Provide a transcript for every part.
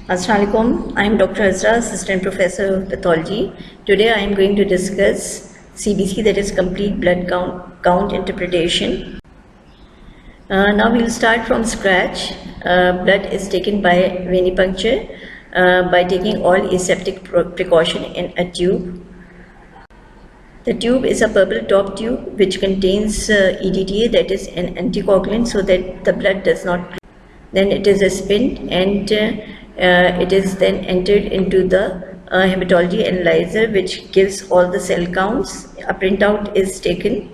Assalamualaikum. I am Dr. Azra, Assistant Professor of Pathology. Today I am going to discuss CBC, that is complete blood count interpretation. Now we will start from scratch. Blood is taken by venipuncture by taking all aseptic precaution in a tube. The tube is a purple top tube which contains EDTA, that is an anticoagulant, so that the blood does not. Then it is spun and it is then entered into the hematology analyzer, which gives all the cell counts. A printout is taken.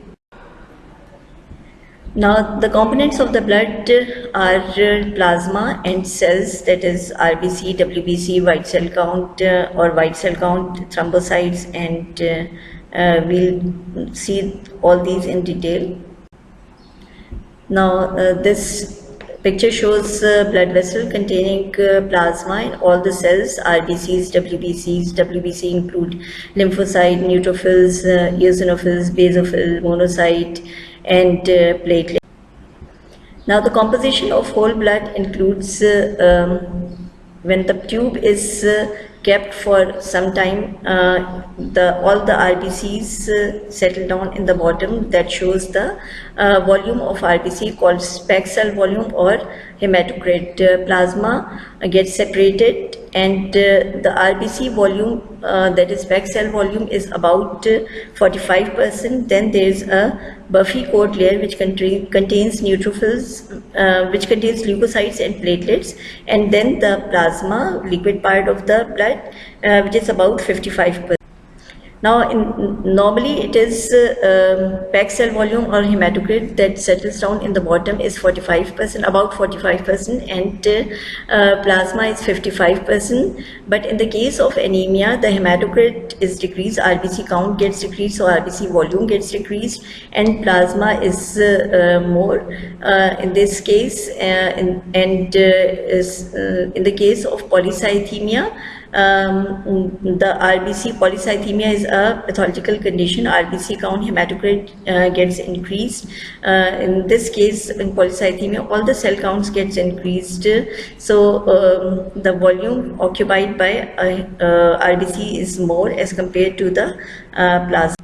Now the components of the blood are plasma and cells, that is RBC, WBC, white cell count or white cell count, thrombocytes, and we'll see all these in detail. Now this picture shows blood vessel containing plasma and all the cells, RBCs, WBCs. WBC include lymphocyte, neutrophils, eosinophils, basophil, monocyte, and platelet. Now the composition of whole blood includes when the tube is kept for some time, all the RBCs settle down in the bottom. That shows the volume of RBC, called spec cell volume or hematocrit. Plasma gets separated, and the RBC volume, that is spec cell volume, is about 45%. Then there is a buffy coat layer which contains neutrophils, which contains leukocytes and platelets, and then the plasma, liquid part of the blood, which is about 55%. Now, normally it is packed cell volume or hematocrit that settles down in the bottom is 45%, about 45%, and plasma is 55%. But in the case of anemia, the hematocrit is decreased, RBC count gets decreased, so RBC volume gets decreased, and plasma is more in this case. In the case of polycythemia, the RBC, polycythemia is a pathological condition. RBC count, hematocrit gets increased. In this case, in polycythemia, all the cell counts gets increased. So the volume occupied by RBC is more as compared to the plasma.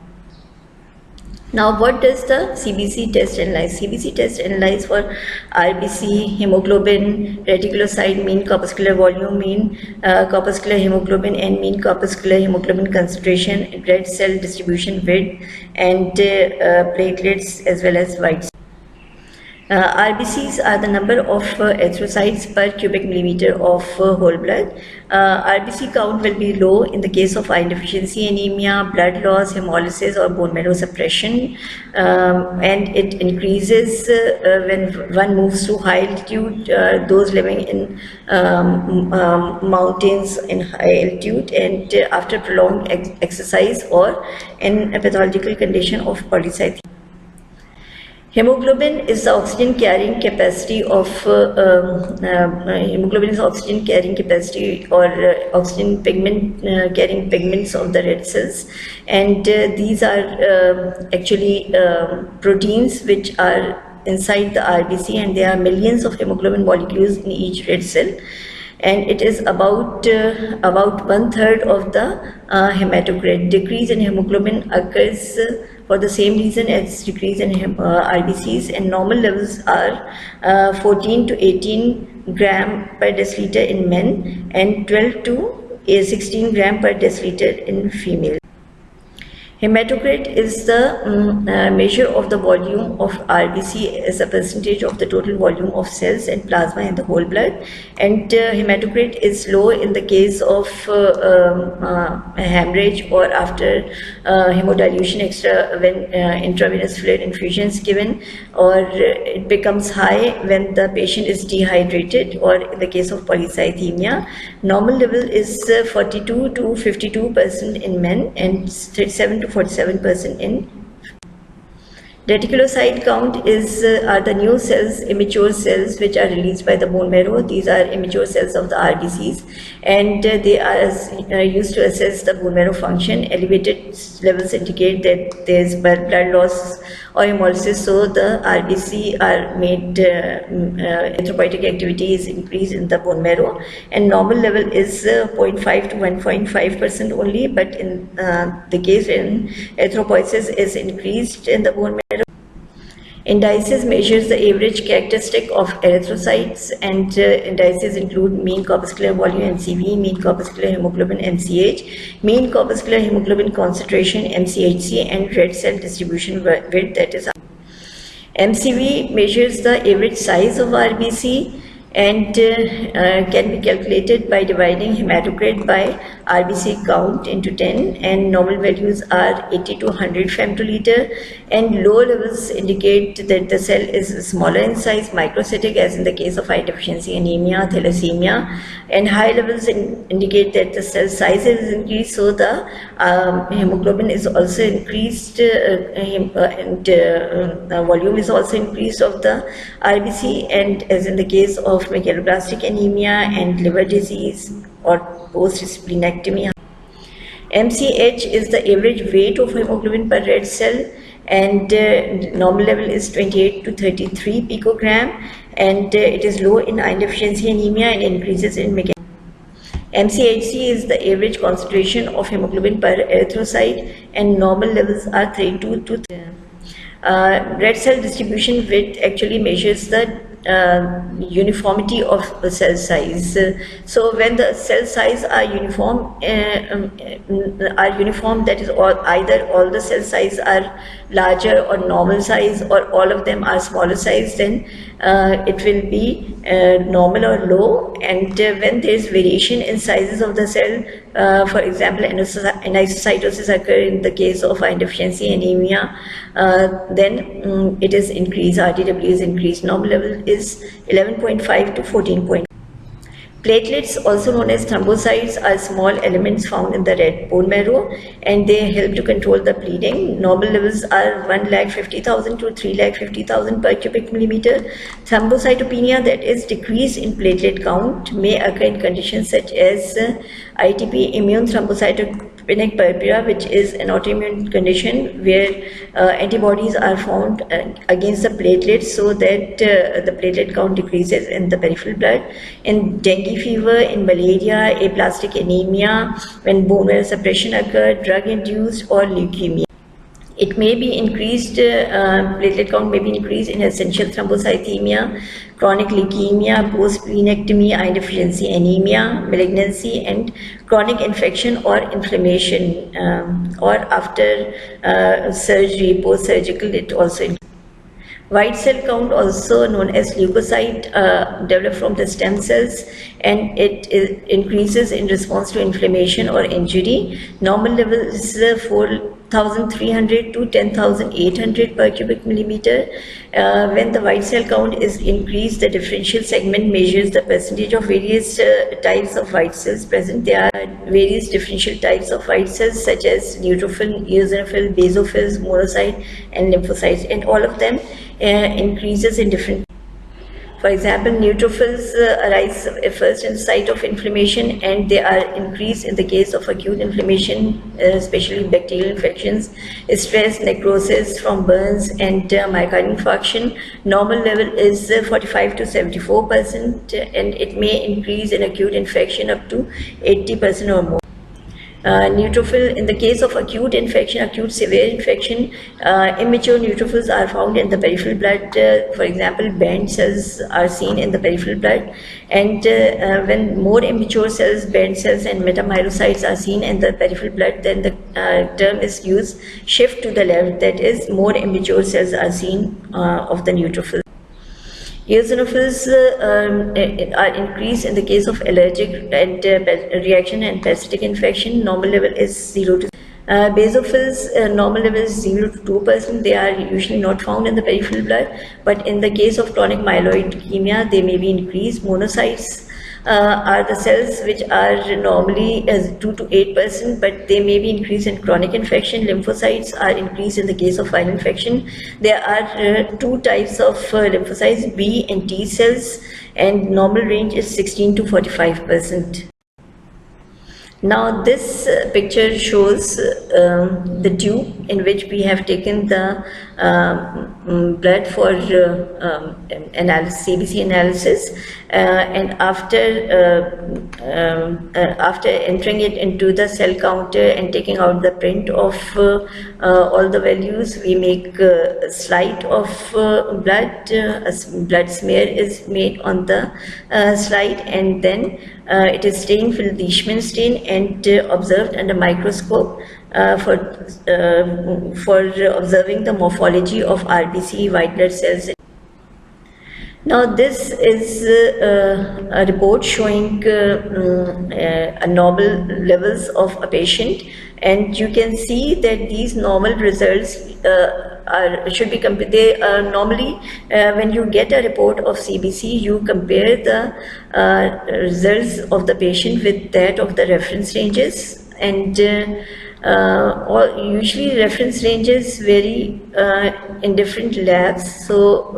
Now, what does the CBC test analyze? CBC test analyze for RBC, hemoglobin, reticulocyte, mean corpuscular volume, mean corpuscular hemoglobin, and mean corpuscular hemoglobin concentration, red cell distribution width, and platelets as well as white. RBCs are the number of erythrocytes per cubic millimeter of whole blood. RBC count will be low in the case of iron deficiency anemia, blood loss, hemolysis, or bone marrow suppression, and it increases when one moves to high altitude, those living in mountains in high altitude, and after prolonged exercise, or in a pathological condition of polycythemia. Hemoglobin is the oxygen carrying capacity of or oxygen pigment carrying pigments of the red cells, and these are actually proteins which are inside the RBC, and there are millions of hemoglobin molecules in each red cell, and it is about 1/3 of the hematocrit. Decrease in hemoglobin occurs for the same reason as decrease in RBCs, and normal levels are 14 to 18 gram per deciliter in men and 12 to 16 gram per deciliter in female. Hematocrit is the measure of the volume of RBC as a percentage of the total volume of cells and plasma in the whole blood, and hematocrit is low in the case of hemorrhage or after hemodilution extra when intravenous fluid infusion is given, or it becomes high when the patient is dehydrated, or in the case of polycythemia. Normal level is 42 to 52% in men and 37 to 47% in. Reticulocyte count are the new cells, immature cells, which are released by the bone marrow. These are immature cells of the RBCs, and they are used to assess the bone marrow function. Elevated levels indicate that there is blood loss or hemolysis, so the RBC are made, erythropoietic activity is increased in the bone marrow, and normal level is 0.5 to 1.5% only, but in the case when erythropoiesis is increased in the bone marrow. Indices measures the average characteristic of erythrocytes, and indices include mean corpuscular volume (MCV), mean corpuscular hemoglobin (MCH), mean corpuscular hemoglobin concentration (MCHC), and red cell distribution width, that is MCV measures the average size of RBC and can be calculated by dividing hematocrit by RBC count into 10, and normal values are 80 to 100 femtoliter, and low levels indicate that the cell is smaller in size, microcytic, as in the case of iron deficiency anemia, thalassemia, and high levels indicate that the cell size is increased, so the hemoglobin is also increased, and volume is also increased of the RBC, and as in the case of megaloblastic anemia and liver disease or post-splenectomy. MCH is the average weight of hemoglobin per red cell, and normal level is 28 to 33 picogram, and it is low in iron deficiency anemia and increases in MCHC is the average concentration of hemoglobin per erythrocyte, and normal levels are 32 to red cell distribution width actually measures the uniformity of the cell size. So when the cell size are uniform, that is either all the cell size are larger or normal size, or all of them are smaller size, then it will be normal or low. And when there is variation in sizes of the cell, for example, anisocytosis occur in the case of iron deficiency anemia, then it is increased, RTW is increased. Normal level is 11.5 to 14. Platelets, also known as thrombocytes, are small elements found in the red bone marrow, and they help to control the bleeding. Normal levels are 1,50,000 to 3,50,000 per cubic millimeter. Thrombocytopenia, that is decrease in platelet count, may occur in conditions such as ITP, immune thrombocytopenic purpura, which is an autoimmune condition where antibodies are found against the platelets, so that the platelet count decreases in the peripheral blood. In dengue fever, in malaria, aplastic anemia, when bone marrow suppression occurred, drug-induced, or leukemia. It may be increased, platelet count may be increased in essential thrombocythemia, chronic leukemia, post-splenectomy, iron deficiency anemia, malignancy, and chronic infection or inflammation, or after surgery, post-surgical, it also increases. White cell count, also known as leukocyte, develop from the stem cells, and it increases in response to inflammation or injury. Normal level is 4,300 to 10,800 per cubic millimeter. When the white cell count is increased, the differential segment measures the percentage of various types of white cells present. There are various differential types of white cells such as neutrophil, eosinophil, basophils, monocyte, and lymphocytes, and all of them increases in different. For example, neutrophils arise first in the site of inflammation, and they are increased in the case of acute inflammation, especially bacterial infections, stress, necrosis from burns, and myocardial infarction. Normal level is 45 to 74%, and it may increase in acute infection up to 80% or more. Neutrophil, in the case of acute infection, acute severe infection, immature neutrophils are found in the peripheral blood. For example, band cells are seen in the peripheral blood, and when more immature cells, band cells, and metamyelocytes are seen in the peripheral blood, then the term is used shift to the left, that is, more immature cells are seen of the neutrophils. Eosinophils are increased in the case of allergic and reaction and parasitic infection. Normal level is 0 to basophils, normal level is 0 to 2%. They are usually not found in the peripheral blood, but in the case of chronic myeloid leukemia, they may be increased. Monocytes are the cells which are normally as 2 to 8%, but they may be increased in chronic infection. Lymphocytes are increased in the case of viral infection. There are two types of lymphocytes, B and T cells, and normal range is 16 to 45%. Now this picture shows the tube in which we have taken the blood for analysis, CBC analysis, and after entering it into the cell counter and taking out the print of all the values, we make a slide of blood. A blood smear is made on the slide, and then it is stained with Leishman stain and observed under microscope for observing the morphology of RBC white blood cells. Now this is a report showing normal levels of a patient, and you can see that these normal results should be compared. They normally, when you get a report of CBC, you compare the results of the patient with that of the reference ranges, and usually reference ranges vary in different labs. So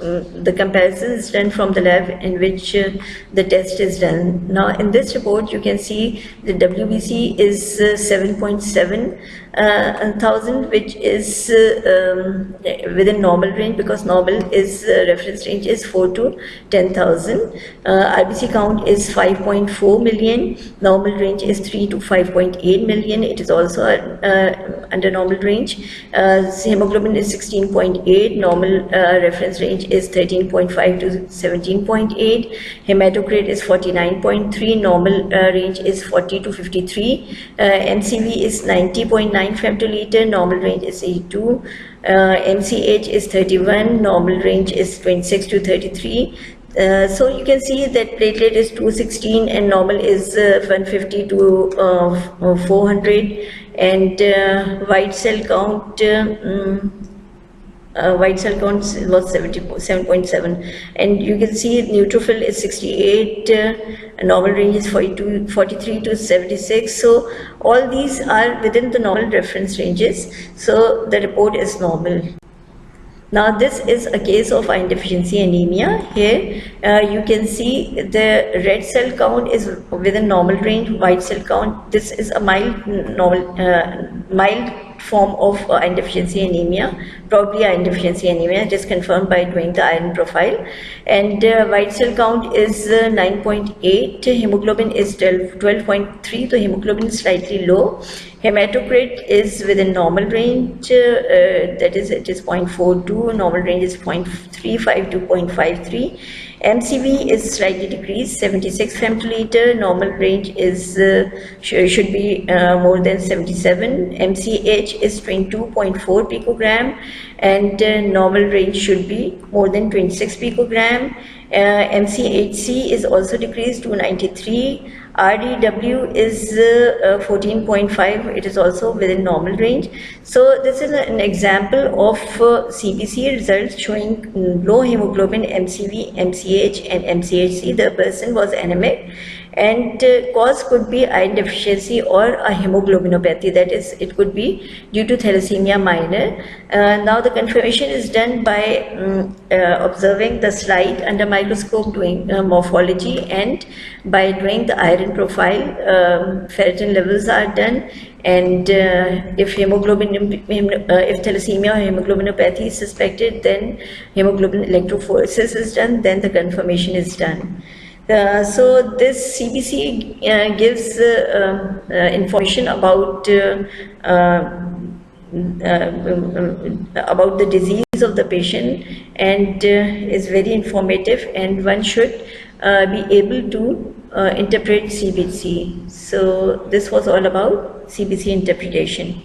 the comparison is done from the lab in which the test is done. Now in this report you can see the WBC is 7.7 thousand, which is within normal range, because normal is reference range is 4 to 10,000. RBC count is 5.4 million, normal range is 3 to 5.8 million. It is also under normal range. Hemoglobin is 16.8, normal reference range is 13.5 to 17.8. Hematocrit is 49.3, normal range is 40 to 53. MCV is 90.9 femtoliter, normal range is 82. MCH is 31, normal range is 26 to 33. So you can see that platelet is 216 and normal is 150 to 400, and white cell count was 7.7, and you can see neutrophil is 68, normal range is 43 to 76. So all these are within the normal reference ranges, so the report is normal. Now this is a case of iron deficiency anemia. Here you can see the red cell count is within normal range, white cell count. This is a mild form of iron deficiency anemia, probably iron deficiency anemia, just confirmed by doing the iron profile. And white cell count is 9.8, hemoglobin is 12.3, so hemoglobin is slightly low. Hematocrit is within normal range, that is it is 0.42, normal range is 0.35 to 0.53. MCV is slightly decreased, 76 femtoliter, normal range is should be more than 77. MCH is 22.4 picogram, and normal range should be more than 26 picogram. MCHC is also decreased to 93. RDW is 14.5, it is also within normal range. So this is an example of CBC results showing low hemoglobin, MCV, MCH and MCHC. The person was anemic, and cause could be iron deficiency or a hemoglobinopathy, that is, it could be due to thalassemia minor. Now the confirmation is done by observing the slide under microscope, doing morphology, and by doing the iron profile. Ferritin levels are done, and if thalassemia or hemoglobinopathy is suspected, then hemoglobin electrophoresis is done, then the confirmation is done. So this CBC gives information about the disease of the patient, and is very informative, and one should be able to interpret CBC. So this was all about CBC interpretation.